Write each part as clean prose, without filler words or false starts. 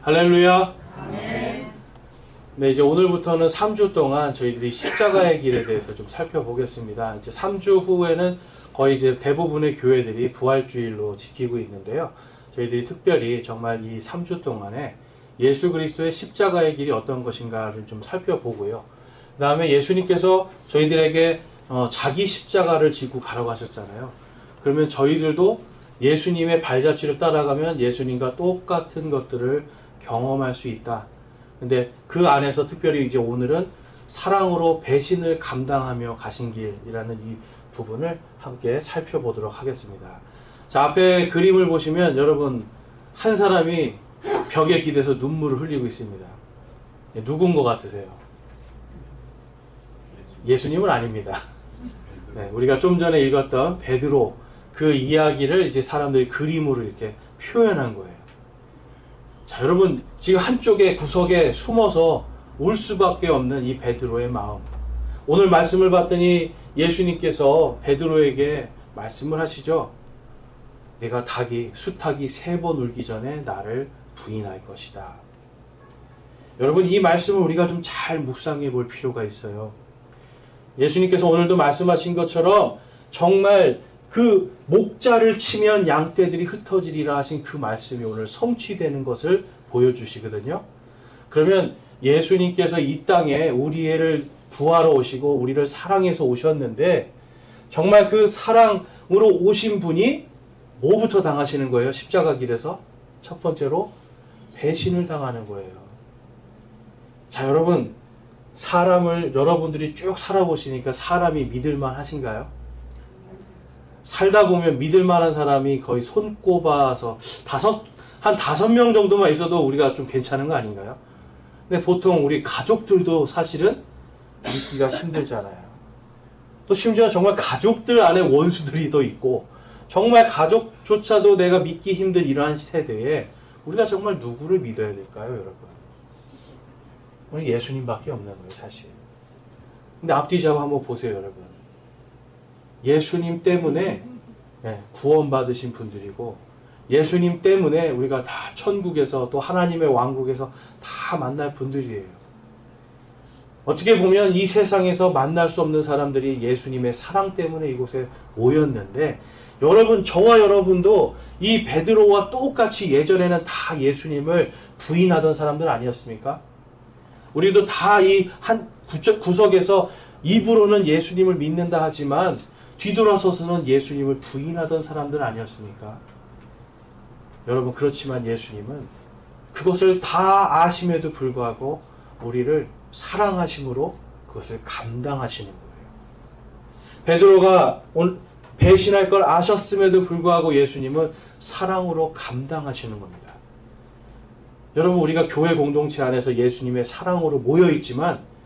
할렐루야. 네, 이제 오늘부터는 3주 동안 저희들이 십자가의 길에 대해서 좀 살펴보겠습니다. 이제 3주 후에는 거의 이제 대부분의 교회들이 부활주일로 지키고 있는데요. 저희들이 특별히 정말 이 3주 동안에 예수 그리스도의 십자가의 길이 어떤 것인가를 좀 살펴보고요. 그 다음에 예수님께서 저희들에게 자기 십자가를 지고 가라고 하셨잖아요. 그러면 저희들도 예수님의 발자취를 따라가면 예수님과 똑같은 것들을 경험할 수 있다. 근데 그 안에서 특별히 이제 오늘은 사랑으로 배신을 감당하며 가신 길이라는 이 부분을 함께 살펴보도록 하겠습니다. 자, 앞에 그림을 보시면 여러분 한 사람이 벽에 기대서 눈물을 흘리고 있습니다. 누군 것 같으세요? 예수님은 아닙니다. 네, 우리가 좀 전에 읽었던 베드로 그 이야기를 이제 사람들이 그림으로 이렇게 표현한 거예요. 자, 여러분 지금 한쪽에 구석에 숨어서 울 수밖에 없는 이 베드로의 마음. 오늘 말씀을 봤더니 예수님께서 베드로에게 말씀을 하시죠. 내가 수탉이 3번 울기 전에 나를 부인할 것이다. 여러분 이 말씀을 우리가 좀 잘 묵상해 볼 필요가 있어요. 예수님께서 오늘도 말씀하신 것처럼 정말 그 목자를 치면 양떼들이 흩어지리라 하신 그 말씀이 오늘 성취되는 것을 보여주시거든요. 그러면 예수님께서 이 땅에 우리를 구하러 오시고 우리를 사랑해서 오셨는데 정말 그 사랑으로 오신 분이 뭐부터 당하시는 거예요? 십자가 길에서 첫 번째로 배신을 당하는 거예요. 자, 여러분 사람을 여러분들이 쭉 살아보시니까 사람이 믿을만 하신가요? 살다 보면 믿을만한 사람이 거의 손꼽아서 한 5명 정도만 있어도 우리가 좀 괜찮은 거 아닌가요? 근데 보통 우리 가족들도 사실은 믿기가 힘들잖아요. 또 심지어 정말 가족들 안에 원수들이 더 있고 정말 가족조차도 내가 믿기 힘든 이러한 세대에 우리가 정말 누구를 믿어야 될까요, 여러분? 우리 예수님밖에 없는 거예요, 사실. 근데 앞뒤 좌우 한번 보세요, 여러분. 예수님 때문에 구원받으신 분들이고 예수님 때문에 우리가 다 천국에서 또 하나님의 왕국에서 다 만날 분들이에요. 어떻게 보면 이 세상에서 만날 수 없는 사람들이 예수님의 사랑 때문에 이곳에 모였는데 여러분, 저와 여러분도 이 베드로와 똑같이 예전에는 다 예수님을 부인하던 사람들 아니었습니까? 우리도 다 이 한 구석에서 입으로는 예수님을 믿는다 하지만 뒤돌아서서는 예수님을 부인하던 사람들 아니었습니까? 여러분, 그렇지만 예수님은 그것을 다 아심에도 불구하고 우리를 사랑하심으로 그것을 감당하시는 거예요. 베드로가 배신할 걸 아셨음에도 불구하고 예수님은 사랑으로 감당하시는 겁니다. 여러분, 우리가 교회 공동체 안에서 예수님의 사랑으로 모여있지만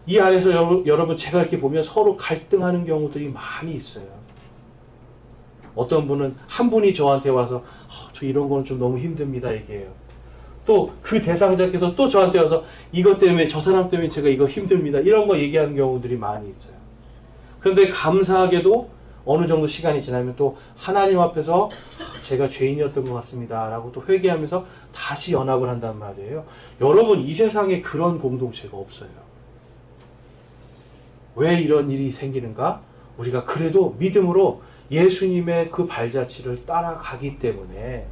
이 안에서 여러분 제가 이렇게 보면 서로 갈등하는 경우들이 많이 있어요. 어떤 분은 한 분이 저한테 와서 저 이런 거는 좀 너무 힘듭니다 얘기해요. 또 그 대상자께서 또 저한테 와서 이것 때문에 저 사람 때문에 제가 이거 힘듭니다 이런 거 얘기하는 경우들이 많이 있어요. 그런데 감사하게도 어느 정도 시간이 지나면 또 하나님 앞에서 제가 죄인이었던 것 같습니다 라고 또 회개하면서 다시 연합을 한단 말이에요. 여러분, 이 세상에 그런 공동체가 없어요. 왜 이런 일이 생기는가? 우리가 그래도 믿음으로 예수님의 그 발자취를 따라가기 때문에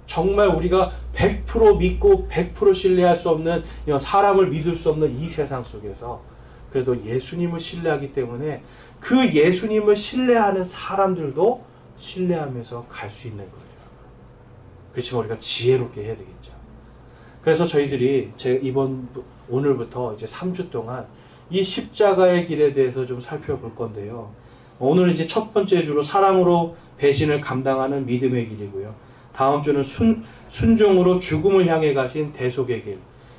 정말 우리가 100% 믿고 100% 신뢰할 수 없는 사람을 믿을 수 없는 이 세상 속에서 그래도 예수님을 신뢰하기 때문에 그 예수님을 신뢰하는 사람들도 신뢰하면서 갈 수 있는 거예요. 그렇지만 우리가 지혜롭게 해야 되겠죠. 그래서 저희들이 오늘부터 이제 3주 동안 이 십자가의 길에 대해서 좀 살펴볼 건데요. 오늘은 이제 첫 번째 주로 사랑으로 배신을 감당하는 믿음의 길이고요. 다음 주는 순종으로 죽음을 향해 가신 대속의 길.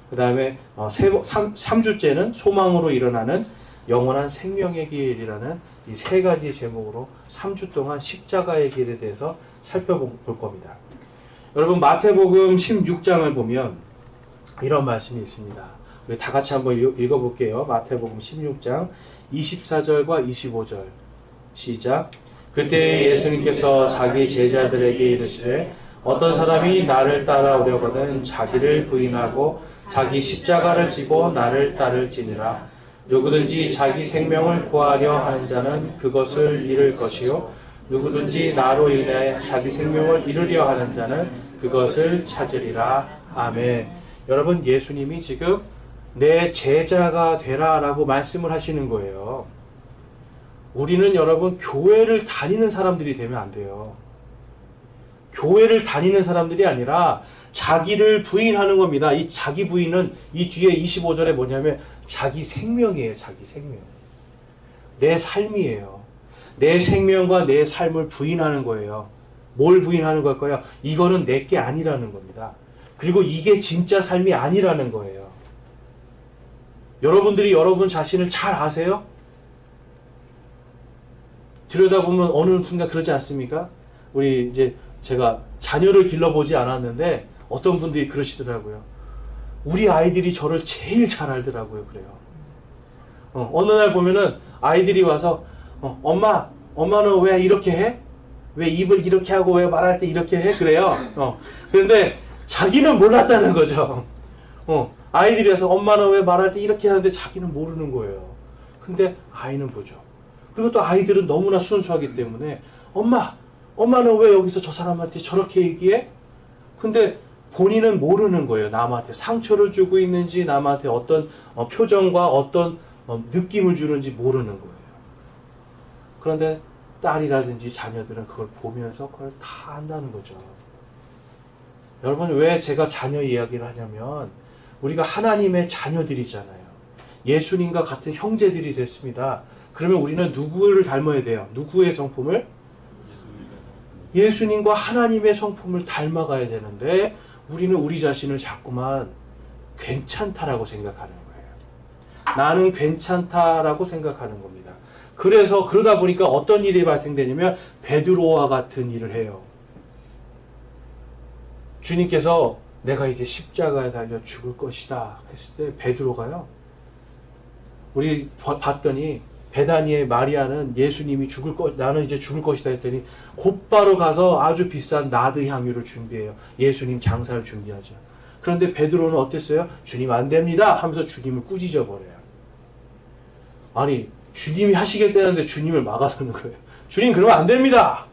그 다음에 3주째는 소망으로 일어나는 영원한 생명의 길이라는 이 3가지 제목으로 3주 동안 십자가의 길에 대해서 살펴볼 겁니다. 여러분, 마태복음 16장을 보면 이런 말씀이 있습니다. 우리 다 같이 한번 읽어볼게요. 마태복음 16장 24절과 25절 시작. 그때 예수님께서 자기 제자들에게 이르시되 어떤 사람이 나를 따라오려거든 자기를 부인하고 자기 십자가를 지고 나를 따를지니라. 누구든지 자기 생명을 구하려 하는 자는 그것을 잃을 것이요 누구든지 나로 인해 자기 생명을 잃으려 하는 자는 그것을 찾으리라. 아멘. 여러분, 예수님이 지금 내 제자가 되라라고 말씀을 하시는 거예요. 우리는 여러분 교회를 다니는 사람들이 되면 안 돼요. 교회를 다니는 사람들이 아니라 자기를 부인하는 겁니다. 이 자기 부인은 이 뒤에 25절에 뭐냐면 자기 생명이에요. 자기 생명. 내 삶이에요. 내 생명과 내 삶을 부인하는 거예요. 뭘 부인하는 걸까요? 이거는 내게 아니라는 겁니다. 그리고 이게 진짜 삶이 아니라는 거예요. 여러분들이 여러분 자신을 잘 아세요? 들여다보면 어느 순간 그러지 않습니까? 우리 이제 제가 자녀를 길러보지 않았는데 어떤 분들이 그러시더라고요. 우리 아이들이 저를 제일 잘 알더라고요. 그래요. 어느 날 보면은 아이들이 와서 엄마는 왜 이렇게 해? 왜 입을 이렇게 하고 왜 말할 때 이렇게 해? 그래요. 그런데 자기는 몰랐다는 거죠. 아이들이 와서 엄마는 왜 말할 때 이렇게 하는데 자기는 모르는 거예요. 근데 아이는 보죠. 그리고 또 아이들은 너무나 순수하기 때문에 엄마는 왜 여기서 저 사람한테 저렇게 얘기해? 근데 본인은 모르는 거예요. 남한테 상처를 주고 있는지 남한테 어떤 표정과 어떤 느낌을 주는지 모르는 거예요. 그런데 딸이라든지 자녀들은 그걸 보면서 그걸 다 안다는 거죠. 여러분, 왜 제가 자녀 이야기를 하냐면 우리가 하나님의 자녀들이잖아요. 예수님과 같은 형제들이 됐습니다. 그러면 우리는 누구를 닮아야 돼요? 누구의 성품을? 예수님과 하나님의 성품을 닮아가야 되는데 우리는 우리 자신을 자꾸만 괜찮다라고 생각하는 거예요. 나는 괜찮다라고 생각하는 겁니다. 그래서 그러다 보니까 어떤 일이 발생되냐면 베드로와 같은 일을 해요. 주님께서 내가 이제 십자가에 달려 죽을 것이다 했을 때 베드로가요. 우리 봤더니 베다니의 마리아는 예수님이 나는 이제 죽을 것이다 했더니 곧바로 가서 아주 비싼 나드 향유를 준비해요. 예수님 장사를 준비하죠. 그런데 베드로는 어땠어요? 주님 안 됩니다 하면서 주님을 꾸짖어 버려요. 아니 주님이 하시겠다는데 주님을 막아서는 거예요. 주님 그러면 안 됩니다.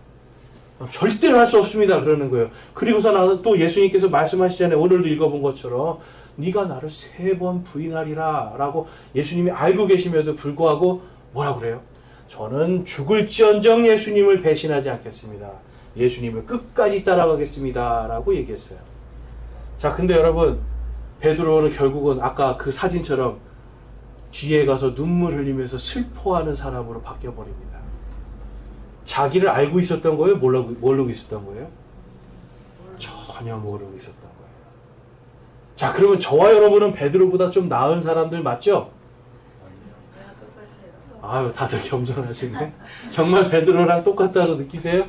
절대로 할 수 없습니다. 그러는 거예요. 그리고서 나는 또 예수님께서 말씀하시잖아요. 오늘도 읽어본 것처럼 네가 나를 3번 부인하리라 라고 예수님이 알고 계심에도 불구하고 뭐라고 그래요? 저는 죽을지언정 예수님을 배신하지 않겠습니다. 예수님을 끝까지 따라가겠습니다 라고 얘기했어요. 자, 근데 여러분 베드로는 결국은 아까 그 사진처럼 뒤에 가서 눈물 흘리면서 슬퍼하는 사람으로 바뀌어버립니다. 자기를 알고 있었던 거예요? 모르고 있었던 거예요? 전혀 모르고 있었던 거예요. 자, 그러면 저와 여러분은 베드로보다 좀 나은 사람들 맞죠? 아유, 다들 겸손하시네. 정말 베드로랑 똑같다고 느끼세요?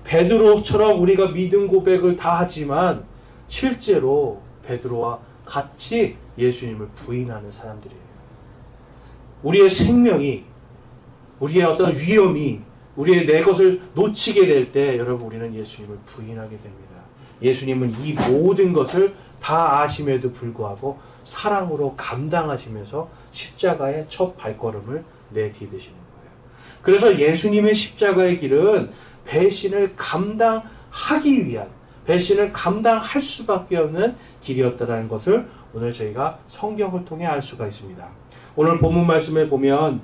베드로처럼 우리가 믿음 고백을 다 하지만 실제로 베드로와 같이 예수님을 부인하는 사람들이에요. 우리의 생명이, 우리의 어떤 위험이, 우리의 내 것을 놓치게 될 때 여러분 우리는 예수님을 부인하게 됩니다. 예수님은 이 모든 것을 다 아심에도 불구하고 사랑으로 감당하시면서 십자가의 첫 발걸음을 내디디시는 거예요. 그래서 예수님의 십자가의 길은 배신을 감당하기 위한, 배신을 감당할 수밖에 없는 길이었다는 것을 오늘 저희가 성경을 통해 알 수가 있습니다. 오늘 본문 말씀을 보면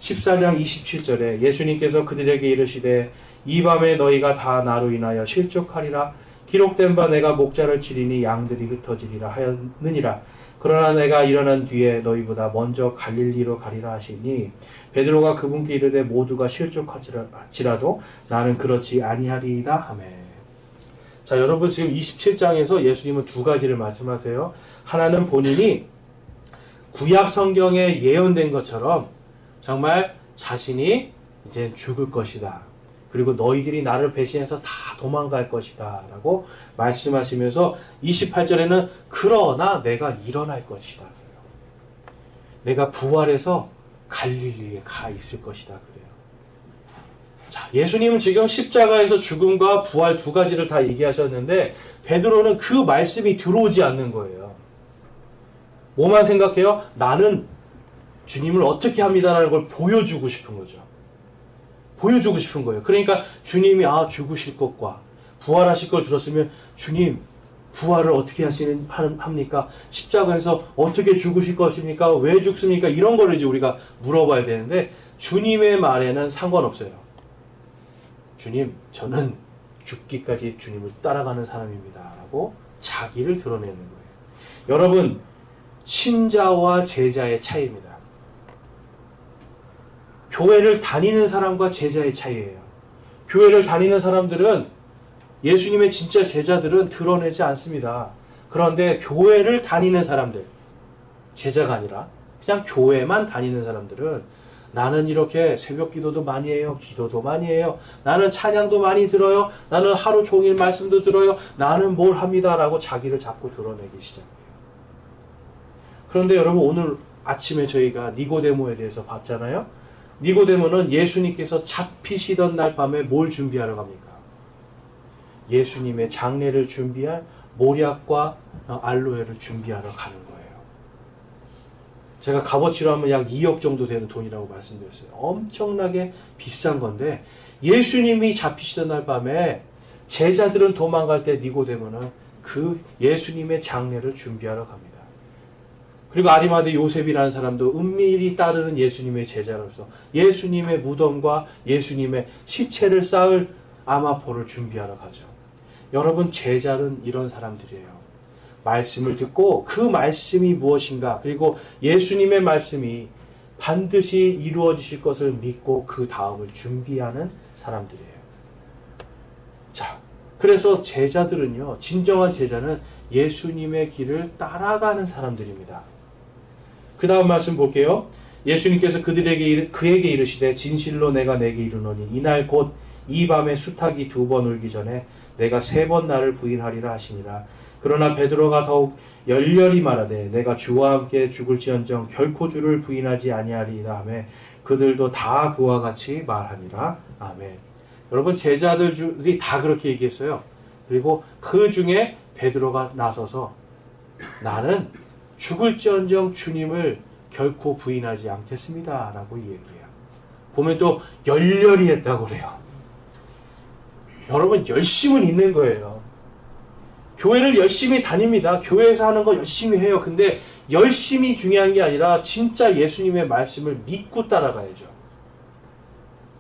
14장 27절에 예수님께서 그들에게 이르시되 이 밤에 너희가 다 나로 인하여 실족하리라. 기록된 바 내가 목자를 치리니 양들이 흩어지리라 하였느니라. 그러나 내가 일어난 뒤에 너희보다 먼저 갈릴리로 가리라 하시니 베드로가 그분께 이르되 모두가 실족할지라도 나는 그렇지 아니하리이다 하매. 자, 여러분 지금 27장에서 예수님은 두 가지를 말씀하세요. 하나는 본인이 구약 성경에 예언된 것처럼 정말 자신이 이제 죽을 것이다. 그리고 너희들이 나를 배신해서 다 도망갈 것이다 라고 말씀하시면서 28절에는 그러나 내가 일어날 것이다. 내가 부활해서 갈릴리에 가 있을 것이다. 그래요. 자, 예수님은 지금 십자가에서 죽음과 부활 두 가지를 다 얘기하셨는데 베드로는 그 말씀이 들어오지 않는 거예요. 뭐만 생각해요? 나는 주님을 어떻게 합니다라는 걸 보여주고 싶은 거죠. 보여주고 싶은 거예요. 그러니까 주님이 죽으실 것과 부활하실 걸 들었으면 주님 부활을 어떻게 합니까? 십자가에서 어떻게 죽으실 것입니까? 왜 죽습니까? 이런 거를 이제 우리가 물어봐야 되는데 주님의 말에는 상관없어요. 주님, 저는 죽기까지 주님을 따라가는 사람입니다. 라고 자기를 드러내는 거예요. 여러분, 신자와 제자의 차이입니다. 교회를 다니는 사람과 제자의 차이예요. 교회를 다니는 사람들은 예수님의 진짜 제자들은 드러내지 않습니다. 그런데 교회를 다니는 사람들, 제자가 아니라 그냥 교회만 다니는 사람들은 나는 이렇게 새벽 기도도 많이 해요. 기도도 많이 해요. 나는 찬양도 많이 들어요. 나는 하루 종일 말씀도 들어요. 나는 뭘 합니다. 라고 자기를 자꾸 드러내기 시작해요. 그런데 여러분 오늘 아침에 저희가 니고데모에 대해서 봤잖아요. 니고데모는 예수님께서 잡히시던 날 밤에 뭘 준비하러 갑니까? 예수님의 장례를 준비할 모략과 알로에를 준비하러 가는 거예요. 제가 값어치로 하면 약 2억 정도 되는 돈이라고 말씀드렸어요. 엄청나게 비싼 건데 예수님이 잡히시던 날 밤에 제자들은 도망갈 때 니고데모는 그 예수님의 장례를 준비하러 갑니다. 그리고 아리마대 요셉이라는 사람도 은밀히 따르는 예수님의 제자로서 예수님의 무덤과 예수님의 시체를 쌓을 아마포를 준비하러 가죠. 여러분, 제자는 이런 사람들이에요. 말씀을 듣고 그 말씀이 무엇인가, 그리고 예수님의 말씀이 반드시 이루어지실 것을 믿고 그 다음을 준비하는 사람들이에요. 자, 그래서 제자들은요, 진정한 제자는 예수님의 길을 따라가는 사람들입니다. 그 다음 말씀 볼게요. 예수님께서 그에게 이르시되 진실로 내가 내게 이르노니 이날 곧 이 밤에 수탉이 2번 울기 전에 내가 3번 나를 부인하리라 하시니라. 그러나 베드로가 더욱 열렬히 말하되 내가 주와 함께 죽을지언정 결코 주를 부인하지 아니하리이다 하며 그들도 다 그와 같이 말하니라. 아멘. 여러분, 제자들이 다 그렇게 얘기했어요. 그리고 그 중에 베드로가 나서서 나는 죽을지언정 주님을 결코 부인하지 않겠습니다 라고 얘기해요. 보면 또 열렬히 했다고 그래요. 여러분, 열심은 있는 거예요. 교회를 열심히 다닙니다. 교회에서 하는 거 열심히 해요. 근데 열심히 중요한 게 아니라 진짜 예수님의 말씀을 믿고 따라가야죠.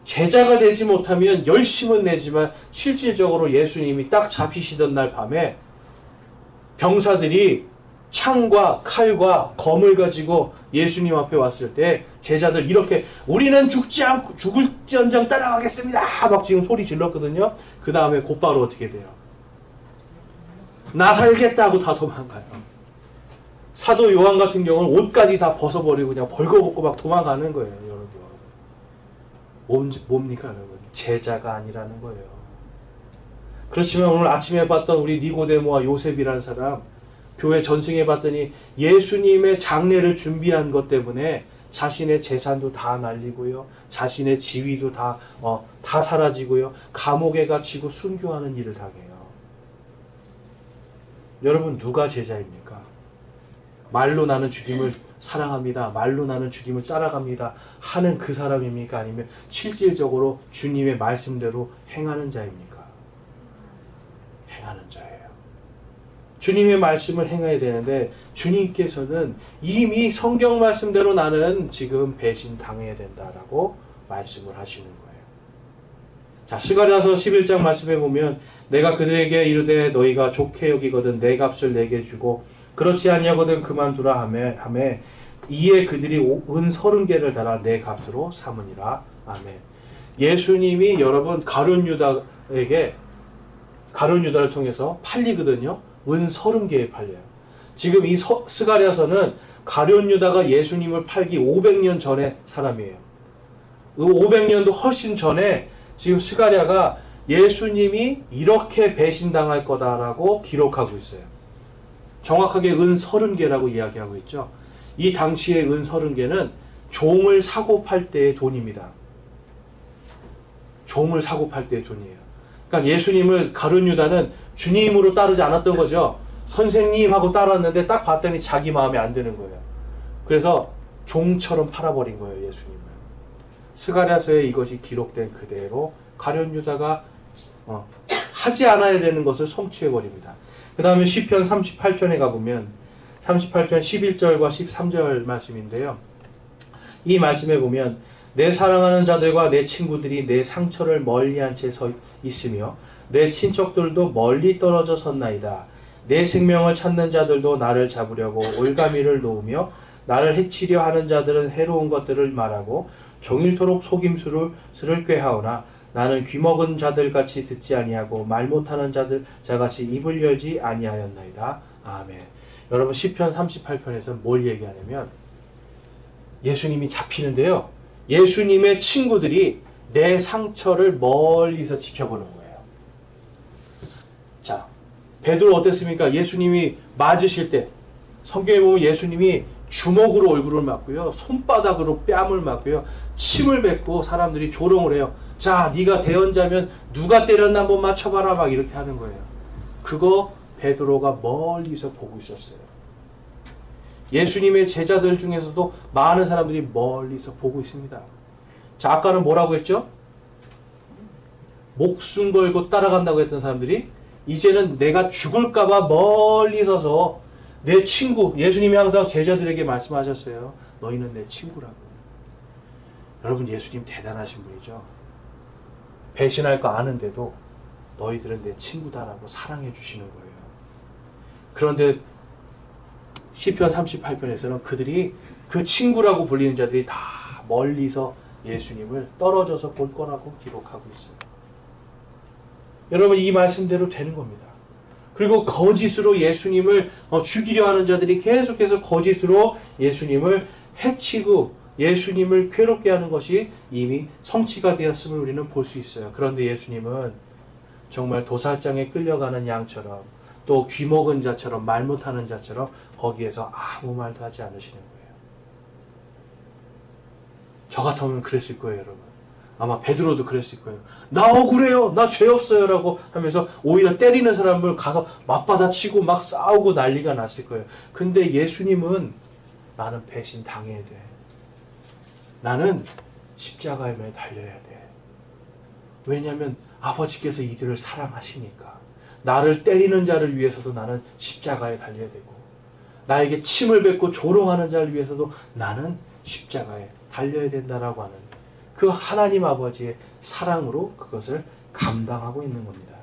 제자가 되지 못하면 열심은 내지만 실질적으로 예수님이 딱 잡히시던 날 밤에 병사들이 창과 칼과 검을 가지고 예수님 앞에 왔을 때 제자들 이렇게 우리는 죽을지언정 따라가겠습니다 막 지금 소리 질렀거든요. 그 다음에 곧바로 어떻게 돼요? 나 살겠다고 다 도망가요. 사도 요한 같은 경우는 옷까지 다 벗어버리고 그냥 벌거벗고 막 도망가는 거예요. 여러분, 뭡니까 여러분? 제자가 아니라는 거예요. 그렇지만 오늘 아침에 봤던 우리 니고데모와 요셉이라는 사람, 교회 전승해 봤더니 예수님의 장례를 준비한 것 때문에 자신의 재산도 다 날리고요, 자신의 지위도 다 사라지고요, 감옥에 갇히고 순교하는 일을 당해요. 여러분, 누가 제자입니까? 말로 나는 주님을 사랑합니다, 말로 나는 주님을 따라갑니다 하는 그 사람입니까? 아니면 실질적으로 주님의 말씀대로 행하는 자입니까? 행하는 자예요. 주님의 말씀을 행해야 되는데 주님께서는 이미 성경 말씀대로 나는 지금 배신 당해야 된다라고 말씀을 하시는 거예요. 자, 스가랴서 11장 말씀에 보면 내가 그들에게 이르되 너희가 좋게 여기거든 내 값을 내게 주고 그렇지 아니하거든 그만두라 하매 이에 그들이 은 30개를 달아 내 값으로 삼으니라. 아멘. 예수님이 여러분 가룟 유다를 통해서 팔리거든요. 은 30개에 팔려요. 지금 이 스가랴서는 가룟 유다가 예수님을 팔기 500년 전의 사람이에요. 그 500년도 훨씬 전에 지금 스가랴가 예수님이 이렇게 배신당할 거다라고 기록하고 있어요. 정확하게 은 30개라고 이야기하고 있죠. 이 당시의 은 30개는 종을 사고 팔 때의 돈입니다. 종을 사고 팔 때의 돈이에요. 그러니까 예수님을 가룟 유다는 주님으로 따르지 않았던 거죠. 선생님 하고 따랐는데 딱 봤더니 자기 마음에 안 드는 거예요. 그래서 종처럼 팔아버린 거예요, 예수님을. 스가랴서에 이것이 기록된 그대로 가룟 유다가 하지 않아야 되는 것을 성취해버립니다. 그 다음에 시편 38편에 가보면 38편 11절과 13절 말씀인데요. 이 말씀에 보면 내 사랑하는 자들과 내 친구들이 내 상처를 멀리한 채 서 있으며 내 친척들도 멀리 떨어져 섰나이다. 내 생명을 찾는 자들도 나를 잡으려고 올가미를 놓으며 나를 해치려 하는 자들은 해로운 것들을 말하고 종일토록 속임수를 꾀하오나 나는 귀먹은 자들같이 듣지 아니하고 말 못하는 자같이 입을 열지 아니하였나이다. 아멘. 여러분 시편 38편에서 뭘 얘기하냐면 예수님이 잡히는데요. 예수님의 친구들이 내 상처를 멀리서 지켜보는 거예요. 자, 베드로 어땠습니까? 예수님이 맞으실 때 성경에 보면 예수님이 주먹으로 얼굴을 맞고요. 손바닥으로 뺨을 맞고요. 침을 뱉고 사람들이 조롱을 해요. 자, 네가 대언자면 누가 때렸나 한번 맞춰봐라 막 이렇게 하는 거예요. 그거 베드로가 멀리서 보고 있었어요. 예수님의 제자들 중에서도 많은 사람들이 멀리서 보고 있습니다. 자, 아까는 뭐라고 했죠? 목숨 걸고 따라간다고 했던 사람들이 이제는 내가 죽을까봐 멀리 서서 내 친구, 예수님이 항상 제자들에게 말씀하셨어요. 너희는 내 친구라고. 여러분, 예수님 대단하신 분이죠. 배신할 거 아는데도 너희들은 내 친구다라고 사랑해 주시는 거예요. 그런데 시편 38편에서는 그들이 그 친구라고 불리는 자들이 다 멀리서 예수님을 떨어져서 볼 거라고 기록하고 있어요. 여러분, 이 말씀대로 되는 겁니다. 그리고 거짓으로 예수님을 죽이려 하는 자들이 계속해서 거짓으로 예수님을 해치고 예수님을 괴롭게 하는 것이 이미 성취가 되었음을 우리는 볼 수 있어요. 그런데 예수님은 정말 도살장에 끌려가는 양처럼 또 귀먹은 자처럼 말 못하는 자처럼 거기에서 아무 말도 하지 않으시는 거예요. 저 같으면 그랬을 거예요, 여러분. 아마 베드로도 그랬을 거예요. 나 억울해요. 나 죄 없어요. 라고 하면서 오히려 때리는 사람을 가서 맞받아치고 막 싸우고 난리가 났을 거예요. 근데 예수님은 나는 배신 당해야 돼. 나는 십자가에 매어 달려야 돼. 왜냐하면 아버지께서 이들을 사랑하시니까. 나를 때리는 자를 위해서도 나는 십자가에 달려야 되고 나에게 침을 뱉고 조롱하는 자를 위해서도 나는 십자가에 달려야 된다라고 하는 그 하나님 아버지의 사랑으로 그것을 감당하고 있는 겁니다.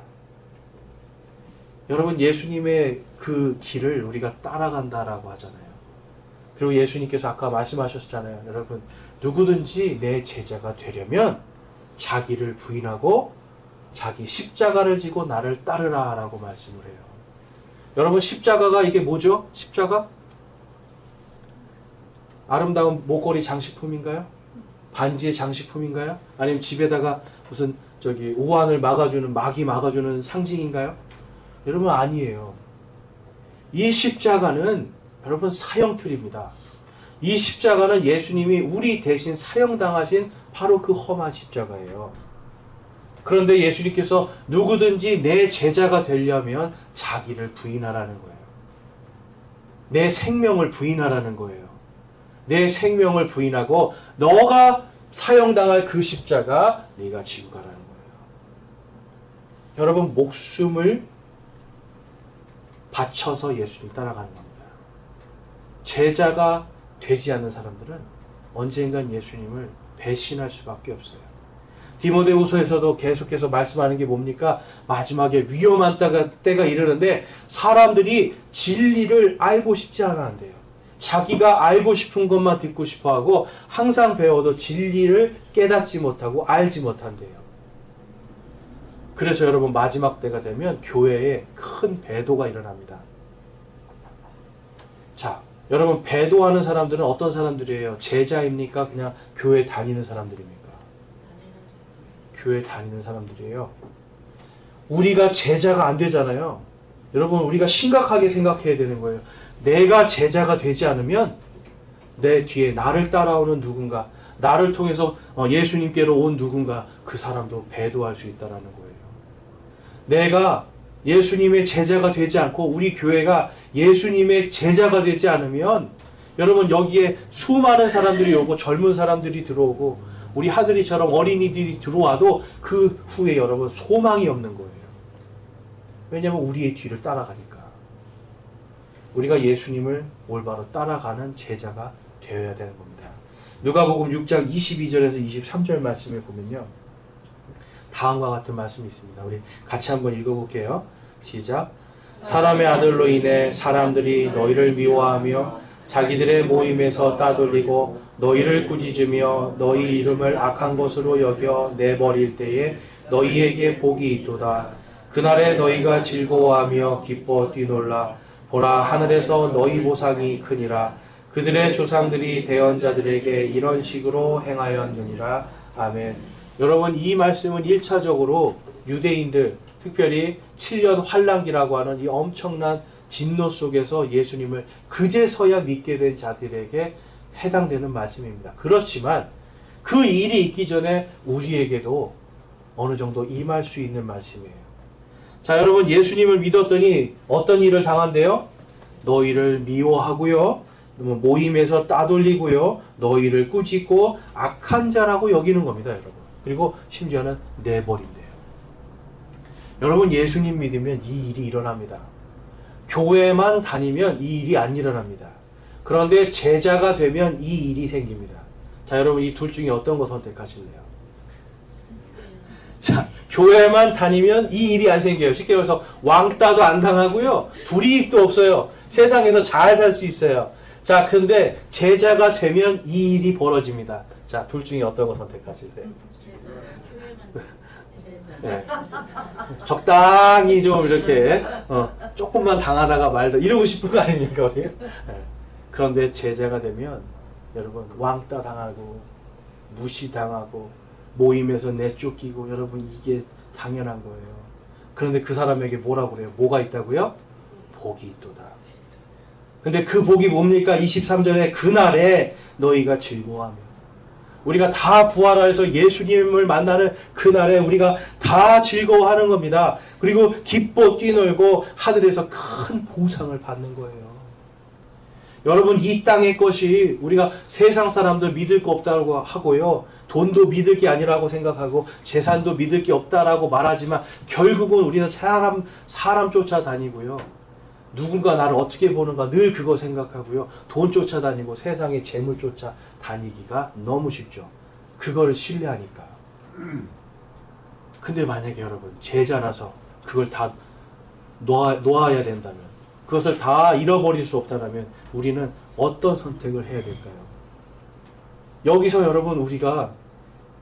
여러분, 예수님의 그 길을 우리가 따라간다라고 하잖아요. 그리고 예수님께서 아까 말씀하셨잖아요. 여러분, 누구든지 내 제자가 되려면 자기를 부인하고 자기 십자가를 지고 나를 따르라 라고 말씀을 해요. 여러분, 십자가가 이게 뭐죠? 십자가? 아름다운 목걸이 장식품인가요? 반지의 장식품인가요? 아니면 집에다가 무슨 우환을 막아주는, 마귀 막아주는 상징인가요? 여러분, 아니에요. 이 십자가는 여러분 사형틀입니다. 이 십자가는 예수님이 우리 대신 사형당하신 바로 그 험한 십자가예요. 그런데 예수님께서 누구든지 내 제자가 되려면 자기를 부인하라는 거예요. 내 생명을 부인하라는 거예요. 내 생명을 부인하고 너가 사형당할 그 십자가 네가 지고 가라는 거예요. 여러분, 목숨을 바쳐서 예수님 따라가는 겁니다. 제자가 되지 않는 사람들은 언젠간 예수님을 배신할 수밖에 없어요. 디모데후서에서도 계속해서 말씀하는 게 뭡니까? 마지막에 위험한 때가 이르는데 사람들이 진리를 알고 싶지 않아 한대요. 자기가 알고 싶은 것만 듣고 싶어하고 항상 배워도 진리를 깨닫지 못하고 알지 못한대요. 그래서 여러분, 마지막 때가 되면 교회에 큰 배도가 일어납니다. 자, 여러분, 배도하는 사람들은 어떤 사람들이에요? 제자입니까? 그냥 교회 다니는 사람들입니까? 교회 다니는 사람들이에요. 우리가 제자가 안 되잖아요. 여러분, 우리가 심각하게 생각해야 되는 거예요. 내가 제자가 되지 않으면 내 뒤에 나를 따라오는 누군가, 나를 통해서 예수님께로 온 누군가, 그 사람도 배도할 수 있다는 거예요. 내가 예수님의 제자가 되지 않고 우리 교회가 예수님의 제자가 되지 않으면 여러분 여기에 수많은 사람들이 오고 젊은 사람들이 들어오고 우리 하늘이처럼 어린이들이 들어와도 그 후에 여러분 소망이 없는 거예요. 왜냐하면 우리의 뒤를 따라가니까. 우리가 예수님을 올바로 따라가는 제자가 되어야 되는 겁니다. 누가복음 6장 22절에서 23절 말씀을 보면요. 다음과 같은 말씀이 있습니다. 우리 같이 한번 읽어볼게요. 시작. 사람의 아들로 인해 사람들이 너희를 미워하며 자기들의 모임에서 따돌리고 너희를 꾸짖으며 너희 이름을 악한 것으로 여겨 내버릴 때에 너희에게 복이 있도다. 그날에 너희가 즐거워하며 기뻐 뛰놀라. 보라, 하늘에서 너희 보상이 크니라. 그들의 조상들이 대언자들에게 이런 식으로 행하였느니라. 아멘. 여러분, 이 말씀은 1차적으로 유대인들, 특별히 7년 환란기라고 하는 이 엄청난 진노 속에서 예수님을 그제서야 믿게 된 자들에게 해당되는 말씀입니다. 그렇지만 그 일이 있기 전에 우리에게도 어느 정도 임할 수 있는 말씀이에요. 자, 여러분, 예수님을 믿었더니 어떤 일을 당한대요? 너희를 미워하고요, 모임에서 따돌리고요, 너희를 꾸짖고 악한 자라고 여기는 겁니다, 여러분. 그리고 심지어는 내버린대요. 여러분, 예수님 믿으면 이 일이 일어납니다. 교회만 다니면 이 일이 안 일어납니다. 그런데 제자가 되면 이 일이 생깁니다. 자, 여러분, 이 둘 중에 어떤 거 선택하실래요? 자, 교회만 다니면 이 일이 안 생겨요. 쉽게 말해서 왕따도 안 당하고요, 불이익도 없어요. 세상에서 잘 살 수 있어요. 자, 근데 제자가 되면 이 일이 벌어집니다. 자, 둘 중에 어떤 거 선택하실래요? 네. 적당히 좀 이렇게 조금만 당하다가 말다 이러고 싶은 거 아닙니까 우리? 네. 그런데 제자가 되면 여러분 왕따 당하고 무시당하고 모임에서 내쫓기고 여러분 이게 당연한 거예요. 그런데 그 사람에게 뭐라고 그래요? 뭐가 있다고요? 복이 있도다. 근데 그 복이 뭡니까? 23절에 그날에 너희가 즐거워하며, 우리가 다 부활하여서 예수님을 만나는 그날에 우리가 다 즐거워하는 겁니다. 그리고 기뻐 뛰놀고 하늘에서 큰 보상을 받는 거예요. 여러분, 이 땅의 것이 우리가 세상 사람들 믿을 거 없다고 하고요, 돈도 믿을 게 아니라고 생각하고 재산도 믿을 게 없다라고 말하지만 결국은 우리는 사람 쫓아다니고요, 누군가 나를 어떻게 보는가 늘 그거 생각하고요, 돈 쫓아다니고 세상의 재물 쫓아다니기가 너무 쉽죠. 그거를 신뢰하니까. 근데 만약에 여러분 제자라서 그걸 다 놓아야 된다면, 그것을 다 잃어버릴 수 없다면 우리는 어떤 선택을 해야 될까요? 여기서 여러분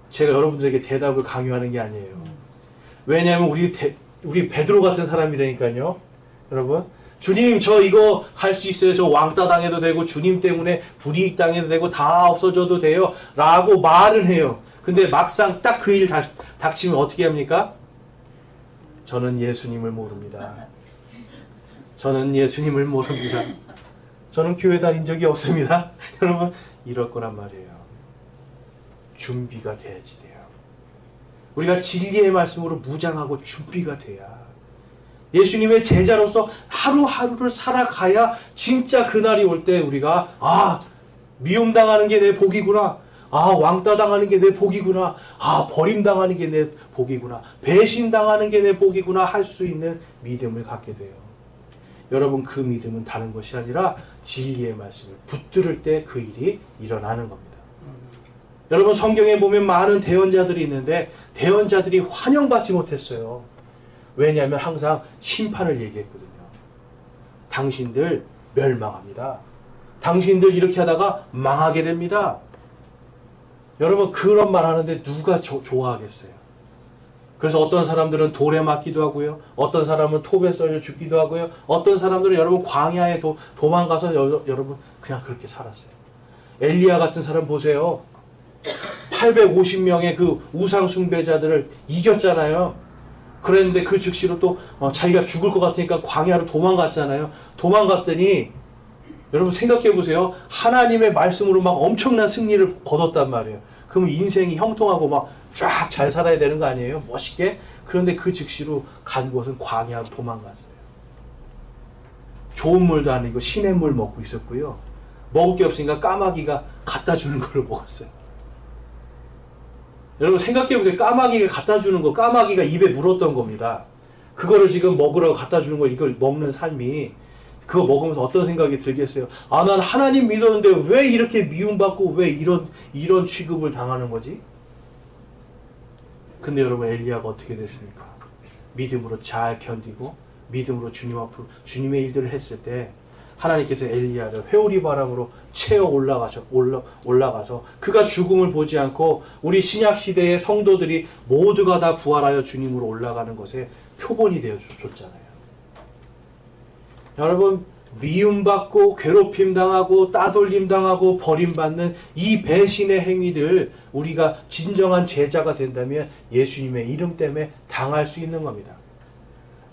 제가 여러분들에게 대답을 강요하는 게 아니에요. 왜냐하면 우리 베드로 같은 사람이라니까요. 여러분, 주님 저 이거 할 수 있어요. 저 왕따 당해도 되고 주님 때문에 불이익 당해도 되고 다 없어져도 돼요 라고 말은 해요. 근데 막상 딱 그 일 닥치면 어떻게 합니까? 저는 예수님을 모릅니다. 저는 예수님을 모릅니다. 저는 교회 다닌 적이 없습니다. 여러분, 이럴 거란 말이에요. 준비가 돼야지 돼요. 우리가 진리의 말씀으로 무장하고 준비가 돼야 예수님의 제자로서 하루하루를 살아가야 진짜 그날이 올 때 우리가 미움당하는 게 내 복이구나, 왕따 당하는 게 내 복이구나, 버림당하는 게 내 복이구나, 배신당하는 게 내 복이구나 할 수 있는 믿음을 갖게 돼요. 여러분, 그 믿음은 다른 것이 아니라 진리의 말씀을 붙들을 때 그 일이 일어나는 겁니다. 여러분, 성경에 보면 많은 대언자들이 있는데 대언자들이 환영받지 못했어요. 왜냐하면 항상 심판을 얘기했거든요. 당신들 멸망합니다. 당신들 이렇게 하다가 망하게 됩니다. 여러분, 그런 말 하는데 누가 좋아하겠어요? 그래서 어떤 사람들은 돌에 맞기도 하고요, 어떤 사람은 톱에 썰려 죽기도 하고요, 어떤 사람들은 여러분 광야에 도망가서 여러분 그냥 그렇게 살았어요. 엘리야 같은 사람 보세요. 850명의 그 우상 숭배자들을 이겼잖아요. 그랬는데 그 즉시로 또 자기가 죽을 것 같으니까 광야로 도망갔잖아요. 도망갔더니 여러분 생각해 보세요. 하나님의 말씀으로 막 엄청난 승리를 거뒀단 말이에요. 그러면 인생이 형통하고 막 쫙 잘 살아야 되는 거 아니에요? 멋있게. 그런데 그 즉시로 간 곳은 광야로 도망갔어요. 좋은 물도 아니고 시냇물 먹고 있었고요. 먹을 게 없으니까 까마귀가 갖다 주는 걸 먹었어요. 여러분 생각해 보세요. 까마귀가 갖다 주는 거, 까마귀가 입에 물었던 겁니다. 그거를 지금 먹으라고 갖다 주는 거, 이걸 먹는 삶이, 그거 먹으면서 어떤 생각이 들겠어요? 아, 난 하나님 믿었는데 왜 이렇게 미움받고 왜 이런 취급을 당하는 거지? 근데 여러분 엘리야가 어떻게 됐습니까? 믿음으로 잘 견디고 믿음으로 주님 앞으로 주님의 일들을 했을 때 하나님께서 엘리야를 회오리 바람으로 채워 올라가서 그가 죽음을 보지 않고 우리 신약 시대의 성도들이 모두가 다 부활하여 주님으로 올라가는 것에 표본이 되어 줬잖아요. 여러분 미움받고 괴롭힘 당하고 따돌림 당하고 버림받는 이 배신의 행위들, 우리가 진정한 제자가 된다면 예수님의 이름 때문에 당할 수 있는 겁니다.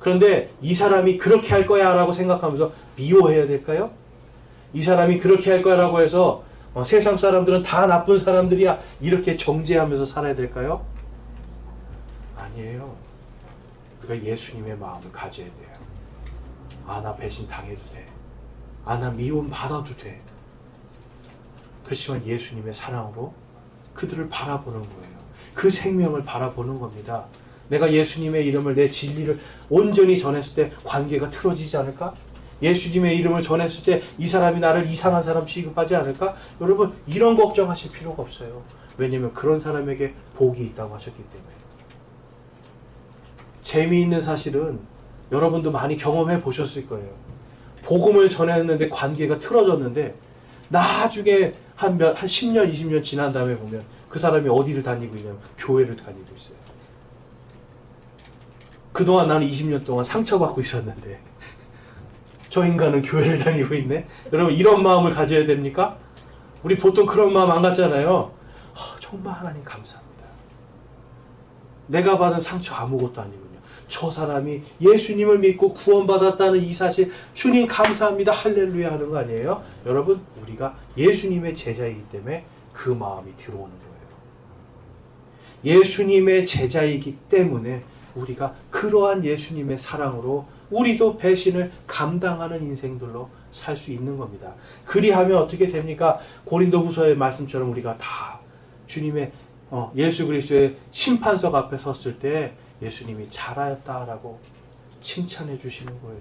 그런데 이 사람이 그렇게 할 거야 라고 생각하면서 미워해야 될까요? 이 사람이 그렇게 할 거야 라고 해서 세상 사람들은 다 나쁜 사람들이야 이렇게 정죄하면서 살아야 될까요? 아니에요. 우리가 예수님의 마음을 가져야 돼요. 아, 나 배신 당해도 돼. 아, 나 미움 받아도 돼. 그렇지만 예수님의 사랑으로 그들을 바라보는 거예요. 그 생명을 바라보는 겁니다. 내가 예수님의 이름을, 내 진리를 온전히 전했을 때 관계가 틀어지지 않을까? 예수님의 이름을 전했을 때 이 사람이 나를 이상한 사람 취급하지 않을까? 여러분 이런 걱정하실 필요가 없어요. 왜냐하면 그런 사람에게 복이 있다고 하셨기 때문에. 재미있는 사실은 여러분도 많이 경험해 보셨을 거예요. 복음을 전했는데 관계가 틀어졌는데 나중에 한 10년, 20년 지난 다음에 보면 그 사람이 어디를 다니고 있냐면 교회를 다니고 있어요. 그동안 나는 20년 동안 상처받고 있었는데 저 인간은 교회를 다니고 있네? 여러분 이런 마음을 가져야 됩니까? 우리 보통 그런 마음 안 갖잖아요. 정말 하나님 감사합니다. 내가 받은 상처 아무것도 아니군요. 저 사람이 예수님을 믿고 구원받았다는 이 사실, 주님 감사합니다 할렐루야 하는 거 아니에요? 여러분 우리가 예수님의 제자이기 때문에 그 마음이 들어오는 거예요. 예수님의 제자이기 때문에 우리가 그러한 예수님의 사랑으로 우리도 배신을 감당하는 인생들로 살 수 있는 겁니다. 그리하면 어떻게 됩니까? 고린도후서의 말씀처럼 우리가 다 주님의 예수 그리스도의 심판석 앞에 섰을 때 예수님이 잘하였다라고 칭찬해 주시는 거예요.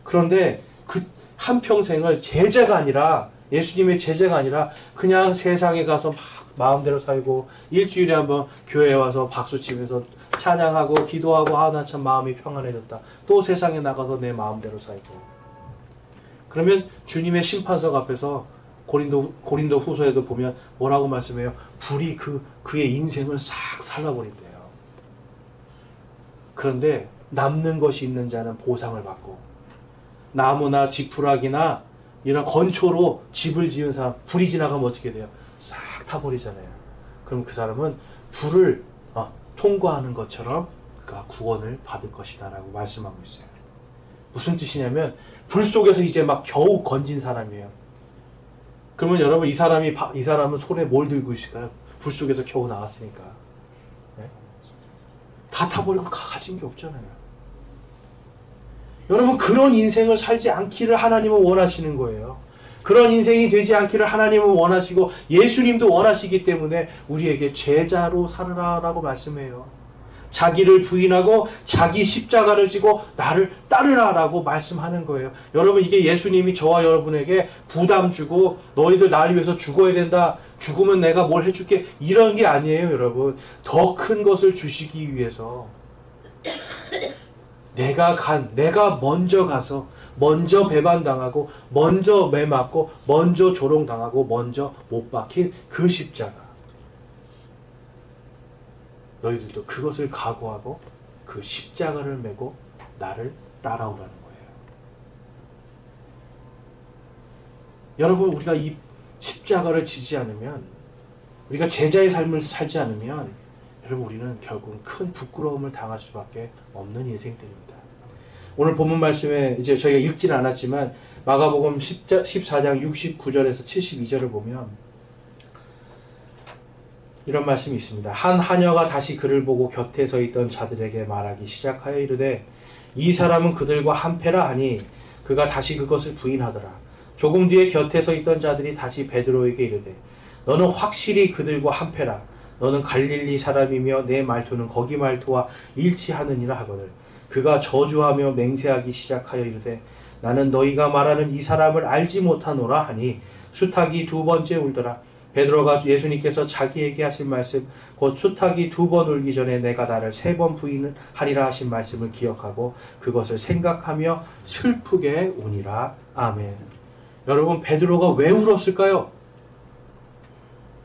그런데 그 한평생을 제자가 아니라, 예수님의 제자가 아니라 그냥 세상에 가서 막 마음대로 살고 일주일에 한번 교회에 와서 박수치면서 찬양하고 기도하고 나 참 마음이 평안해졌다. 또 세상에 나가서 내 마음대로 살고. 그러면 주님의 심판석 앞에서 고린도 후서에도 보면 뭐라고 말씀해요? 불이 그의 인생을 싹 살라버린대요. 그런데 남는 것이 있는 자는 보상을 받고, 나무나 지푸라기나 이런 건초로 집을 지은 사람, 불이 지나가면 어떻게 돼요? 싹 타버리잖아요. 그럼 그 사람은 불을 통과하는 것처럼 그가 구원을 받을 것이다 라고 말씀하고 있어요. 무슨 뜻이냐면 불 속에서 이제 막 겨우 건진 사람이에요. 그러면 여러분 이 사람은 손에 뭘 들고 있을까요? 불 속에서 겨우 나왔으니까. 네? 다 타버리면 가진 게 없잖아요. 여러분 그런 인생을 살지 않기를 하나님은 원하시는 거예요. 그런 인생이 되지 않기를 하나님은 원하시고 예수님도 원하시기 때문에 우리에게 제자로 살으라라고 말씀해요. 자기를 부인하고 자기 십자가를 지고 나를 따르라라고 말씀하는 거예요. 여러분 이게 예수님이 저와 여러분에게 부담 주고 너희들 나를 위해서 죽어야 된다, 죽으면 내가 뭘 해줄게, 이런 게 아니에요. 여러분 더 큰 것을 주시기 위해서 내가 먼저 가서 먼저 배반당하고 먼저 매맞고 먼저 조롱당하고 먼저 못 박힌 그 십자가, 너희들도 그것을 각오하고 그 십자가를 메고 나를 따라오라는 거예요. 여러분 우리가 이 십자가를 지지 않으면, 우리가 제자의 삶을 살지 않으면 여러분 우리는 결국 큰 부끄러움을 당할 수밖에 없는 인생들입니다. 오늘 본문 말씀에 이제 저희가 읽지는 않았지만 마가복음 14장 69절에서 72절을 보면 이런 말씀이 있습니다. 한 하녀가 다시 그를 보고 곁에 서 있던 자들에게 말하기 시작하여 이르되 이 사람은 그들과 한패라 하니 그가 다시 그것을 부인하더라. 조금 뒤에 곁에 서 있던 자들이 다시 베드로에게 이르되 너는 확실히 그들과 한패라. 너는 갈릴리 사람이며 내 말투는 거기 말투와 일치하느니라 하거늘. 그가 저주하며 맹세하기 시작하여 이르되 나는 너희가 말하는 이 사람을 알지 못하노라 하니 수탉이 두 번째 울더라. 베드로가 예수님께서 자기에게 하신 말씀 곧 수탉이 두 번 울기 전에 내가 나를 세 번 부인하리라 하신 말씀을 기억하고 그것을 생각하며 슬프게 우니라. 아멘. 여러분, 베드로가 왜 울었을까요?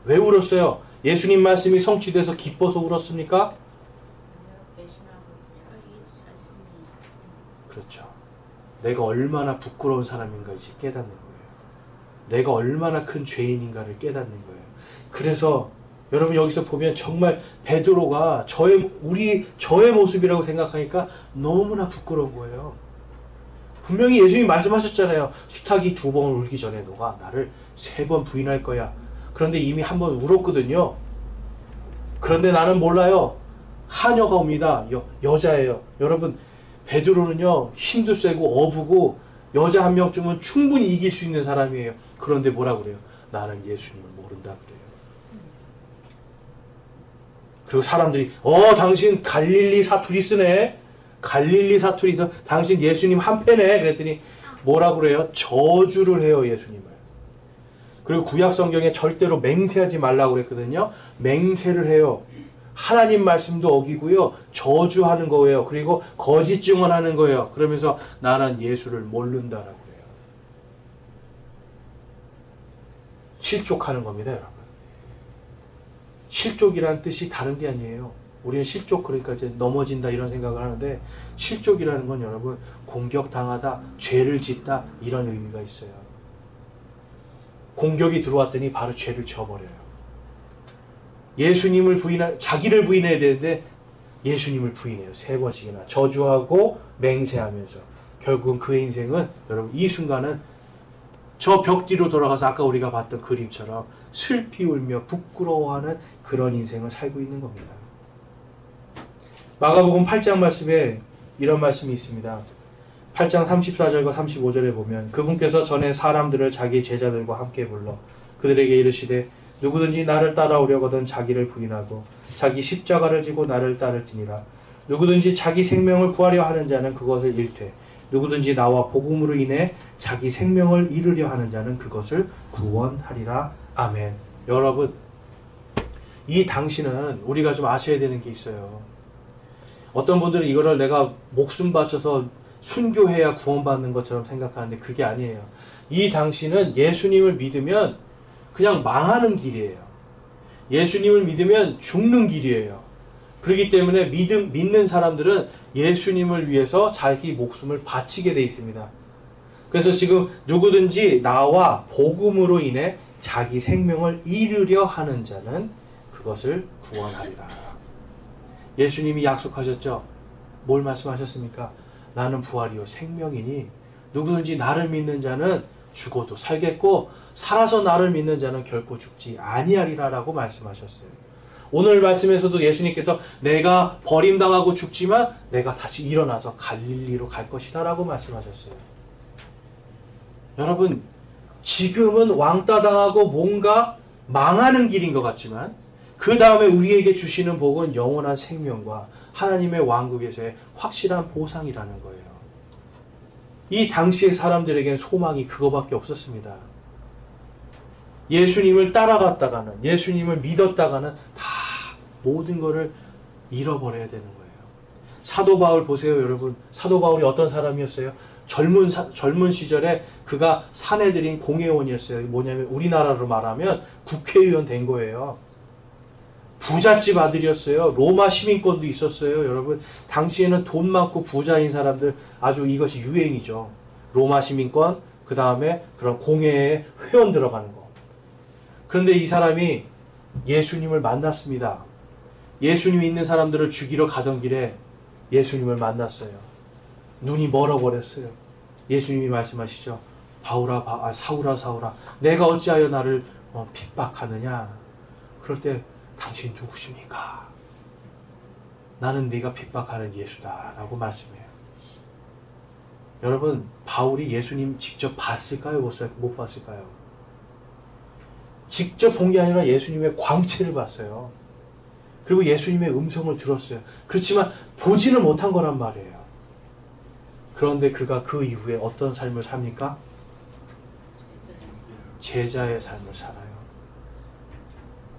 왜 울었어요? 예수님 말씀이 성취돼서 기뻐서 울었습니까? 그렇죠. 내가 얼마나 부끄러운 사람인가 이제 깨닫는 거예요. 내가 얼마나 큰 죄인인가를 깨닫는 거예요. 그래서 여러분 여기서 보면 정말 베드로가 저의 모습이라고 생각하니까 너무나 부끄러운 거예요. 분명히 예수님이 말씀하셨잖아요. 수탉이 두 번 울기 전에 너가 나를 세 번 부인할 거야. 그런데 이미 한 번 울었거든요. 그런데 나는 몰라요. 하녀가 옵니다. 여자예요. 여러분, 베드로는요 힘도 세고 어부고 여자 한 명쯤은 충분히 이길 수 있는 사람이에요. 그런데 뭐라 그래요? 나는 예수님을 모른다 그래요. 그리고 사람들이 당신 갈릴리 사투리 쓰네. 갈릴리 사투리 당신 예수님 한패네. 그랬더니 뭐라 그래요? 저주를 해요, 예수님을. 그리고 구약 성경에 절대로 맹세하지 말라고 그랬거든요. 맹세를 해요. 하나님 말씀도 어기고요. 저주하는 거예요. 그리고 거짓 증언하는 거예요. 그러면서 나는 예수를 모른다라고 그래요. 실족하는 겁니다, 여러분. 실족이라는 뜻이 다른 게 아니에요. 우리는 실족 그러니까 이제 넘어진다 이런 생각을 하는데 실족이라는 건 여러분 공격당하다, 죄를 짓다 이런 의미가 있어요. 공격이 들어왔더니 바로 죄를 지어버려요. 예수님을 자기를 부인해야 되는데 예수님을 부인해요. 세 번씩이나 저주하고 맹세하면서 결국은 그의 인생은 여러분 이 순간은 저 벽 뒤로 돌아가서 아까 우리가 봤던 그림처럼 슬피 울며 부끄러워하는 그런 인생을 살고 있는 겁니다. 마가복음 8장 말씀에 이런 말씀이 있습니다. 8장 34절과 35절에 보면 그분께서 전에 사람들을 자기 제자들과 함께 불러 그들에게 이르시되 누구든지 나를 따라오려거든 자기를 부인하고 자기 십자가를 지고 나를 따를지니라. 누구든지 자기 생명을 구하려 하는 자는 그것을 잃되 누구든지 나와 복음으로 인해 자기 생명을 잃으려 하는 자는 그것을 구원하리라. 아멘. 여러분, 이 당신은 우리가 좀 아셔야 되는 게 있어요. 어떤 분들은 이거를 내가 목숨 바쳐서 순교해야 구원받는 것처럼 생각하는데 그게 아니에요. 이 당신은 예수님을 믿으면 그냥 망하는 길이에요. 예수님을 믿으면 죽는 길이에요. 그렇기 때문에 믿는 사람들은 예수님을 위해서 자기 목숨을 바치게 돼 있습니다. 그래서 지금 누구든지 나와 복음으로 인해 자기 생명을 잃으려 하는 자는 그것을 구원하리라. 예수님이 약속하셨죠? 뭘 말씀하셨습니까? 나는 부활이요 생명이니 누구든지 나를 믿는 자는 죽어도 살겠고 살아서 나를 믿는 자는 결코 죽지 아니하리라 라고 말씀하셨어요. 오늘 말씀에서도 예수님께서 내가 버림당하고 죽지만 내가 다시 일어나서 갈릴리로 갈 것이다 라고 말씀하셨어요. 여러분, 지금은 왕따 당하고 뭔가 망하는 길인 것 같지만 그 다음에 우리에게 주시는 복은 영원한 생명과 하나님의 왕국에서의 확실한 보상이라는 거예요. 이 당시의 사람들에게는 소망이 그거밖에 없었습니다. 예수님을 따라갔다가는, 예수님을 믿었다가는 다 모든 것을 잃어버려야 되는 거예요. 사도 바울 보세요, 여러분. 사도 바울이 어떤 사람이었어요? 젊은 시절에 그가 사내들인 공회원이었어요. 뭐냐면 우리나라로 말하면 국회의원 된 거예요. 부잣집 아들이었어요. 로마 시민권도 있었어요. 여러분, 당시에는 돈 많고 부자인 사람들 아주 이것이 유행이죠. 로마 시민권, 그 다음에 그런 공회에 회원 들어가는 거. 그런데 이 사람이 예수님을 만났습니다. 예수님이 있는 사람들을 죽이러 가던 길에 예수님을 만났어요. 눈이 멀어버렸어요. 예수님이 말씀하시죠. 사울아, 사울아, 내가 어찌하여 나를 핍박하느냐. 그럴 때 당신 누구십니까? 나는 네가 핍박하는 예수다 라고 말씀해요. 여러분, 바울이 예수님 직접 봤을까요? 못 봤을까요? 직접 본 게 아니라 예수님의 광채를 봤어요. 그리고 예수님의 음성을 들었어요. 그렇지만 보지는 못한 거란 말이에요. 그런데 그가 그 이후에 어떤 삶을 삽니까? 제자의 삶을 살아요.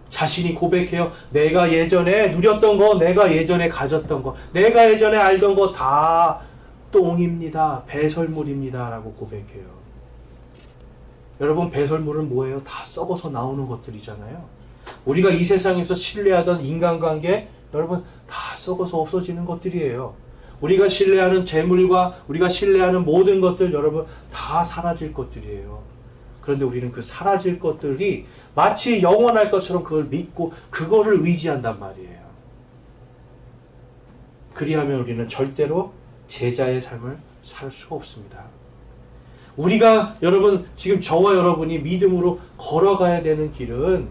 자신이 고백해요. 내가 예전에 누렸던 거, 내가 예전에 가졌던 거, 내가 예전에 알던 거 다 똥입니다. 배설물입니다. 라고 고백해요. 여러분, 배설물은 뭐예요? 다 썩어서 나오는 것들이잖아요. 우리가 이 세상에서 신뢰하던 인간관계, 여러분, 다 썩어서 없어지는 것들이에요. 우리가 신뢰하는 재물과 우리가 신뢰하는 모든 것들, 여러분, 다 사라질 것들이에요. 그런데 우리는 그 사라질 것들이 마치 영원할 것처럼 그걸 믿고 그거를 의지한단 말이에요. 그리하면 우리는 절대로 제자의 삶을 살 수가 없습니다. 우리가 여러분 지금 저와 여러분이 믿음으로 걸어가야 되는 길은